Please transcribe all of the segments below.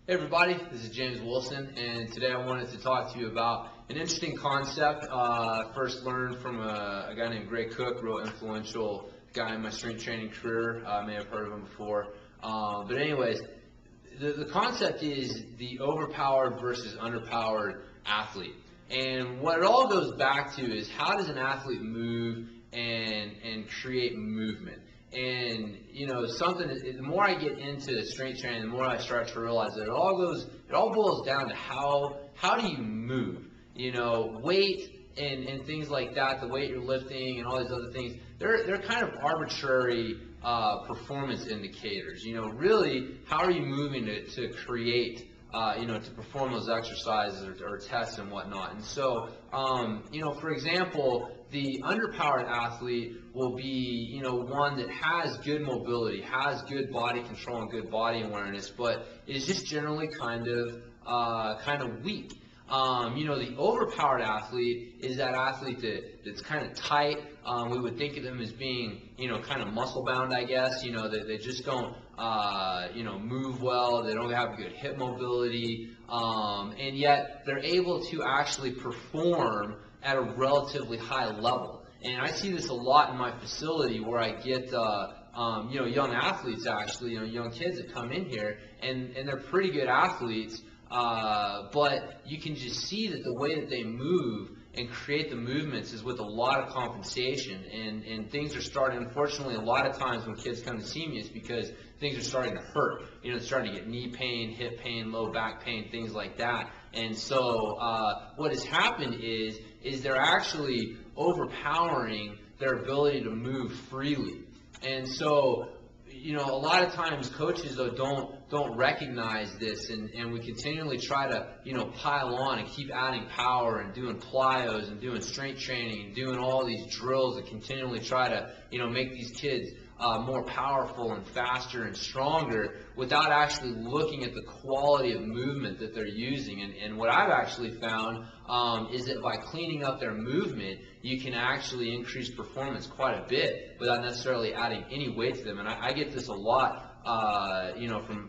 Hey everybody, this is James Wilson, and today I wanted to talk to you about an interesting concept. First learned from a guy named Greg Cook, real influential guy in my strength training career. I may have heard of him before. But anyways, the concept is the overpowered versus underpowered athlete. And what it all goes back to is how does an athlete move and create movement. And the more I get into strength training, the more I start to realize that it all boils down to how do you move. Weight and things like that, the weight you're lifting and all these other things, they're kind of arbitrary performance indicators. Really, how are you moving to create to perform those exercises or tests and whatnot. And so, for example, the underpowered athlete will be, one that has good mobility, has good body control and good body awareness, but is just generally kind of weak. The overpowered athlete is that athlete that's kind of tight. We would think of them as being, kind of muscle bound, I guess. They just don't, move well. They don't have good hip mobility, and yet they're able to actually perform at a relatively high level. And I see this a lot in my facility where I get, young athletes actually, young kids that come in here, and they're pretty good athletes. But you can just see that the way that they move and create the movements is with a lot of compensation, and things are starting, unfortunately, a lot of times when kids come to see me, it's because things are starting to hurt. They're starting to get knee pain, hip pain, low back pain, things like that. And so what has happened is they're actually overpowering their ability to move freely. And so a lot of times coaches though don't recognize this, and we continually try to pile on and keep adding power and doing plyos and doing strength training and doing all these drills that continually try to make these kids more powerful and faster and stronger without actually looking at the quality of movement that they're using. And what I've actually found is that by cleaning up their movement, you can actually increase performance quite a bit without necessarily adding any weight to them. And I get this a lot,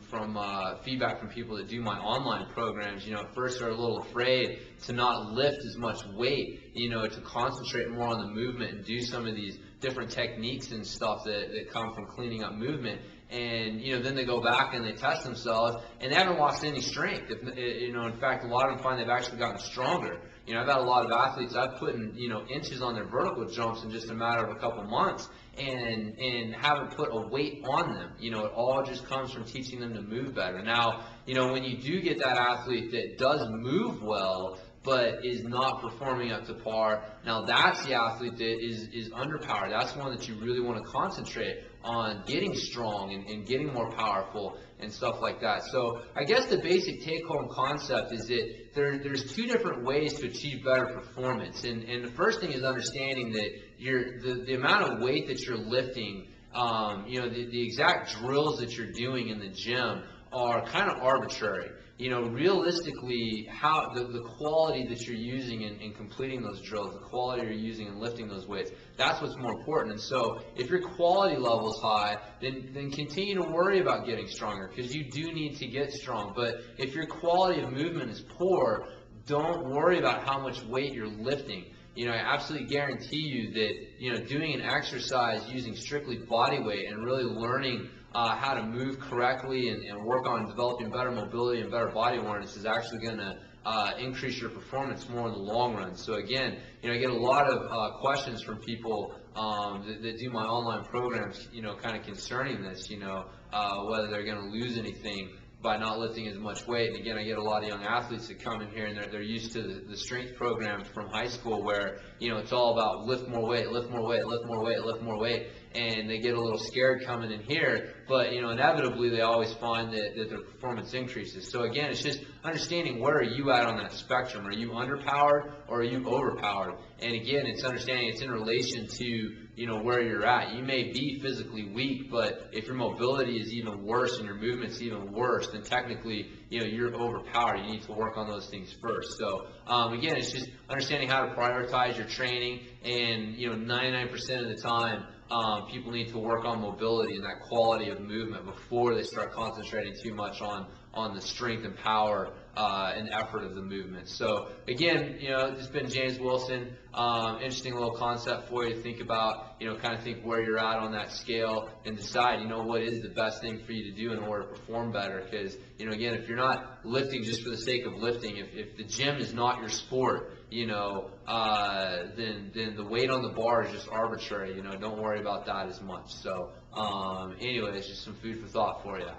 from feedback from people that do my online programs. At first they're a little afraid to not lift as much weight, to concentrate more on the movement and do some of these different techniques and stuff that come from cleaning up movement. And then they go back and they test themselves, and they haven't lost any strength. In fact, a lot of them find they've actually gotten stronger. I've had a lot of athletes I've put in inches on their vertical jumps in just a matter of a couple months, and haven't put a weight on them. It all just comes from teaching them to move better. Now, when you do get that athlete that does move well but is not performing up to par, now that's the athlete that is underpowered. That's one that you really want to concentrate on getting strong and getting more powerful and stuff like that. So I guess the basic take-home concept is that there's two different ways to achieve better performance. And the first thing is understanding that the amount of weight that you're lifting, the exact drills that you're doing in the gym are kind of arbitrary. Realistically, how the quality that you're using in completing those drills, the quality you're using in lifting those weights, that's what's more important. And so if your quality level is high, then continue to worry about getting stronger, because you do need to get strong. But if your quality of movement is poor, don't worry about how much weight you're lifting. I absolutely guarantee you that doing an exercise using strictly body weight and really learning how to move correctly and work on developing better mobility and better body awareness is actually going to increase your performance more in the long run. So again, I get a lot of questions from people that do my online programs, kind of concerning this, whether they're going to lose anything by not lifting as much weight. And again, I get a lot of young athletes that come in here and they're used to the strength programs from high school where, it's all about lift more weight, lift more weight, lift more weight, lift more weight. And they get a little scared coming in here, but inevitably they always find that their performance increases. So again, it's just understanding where are you at on that spectrum. Are you underpowered or are you overpowered? And again, it's understanding it's in relation to where you're at. You may be physically weak, but if your mobility is even worse and your movement's even worse, then technically you're overpowered. You need to work on those things first. So again, it's just understanding how to prioritize your training, and 99% of the time people need to work on mobility and that quality of movement before they start concentrating too much on on the strength and power and effort of the movement. So again, this has been James Wilson. Interesting little concept for you to think about, kind of think where you're at on that scale and decide, what is the best thing for you to do in order to perform better. Because, again, if you're not lifting just for the sake of lifting, if the gym is not your sport, then the weight on the bar is just arbitrary. Don't worry about that as much. So anyways, just some food for thought for you.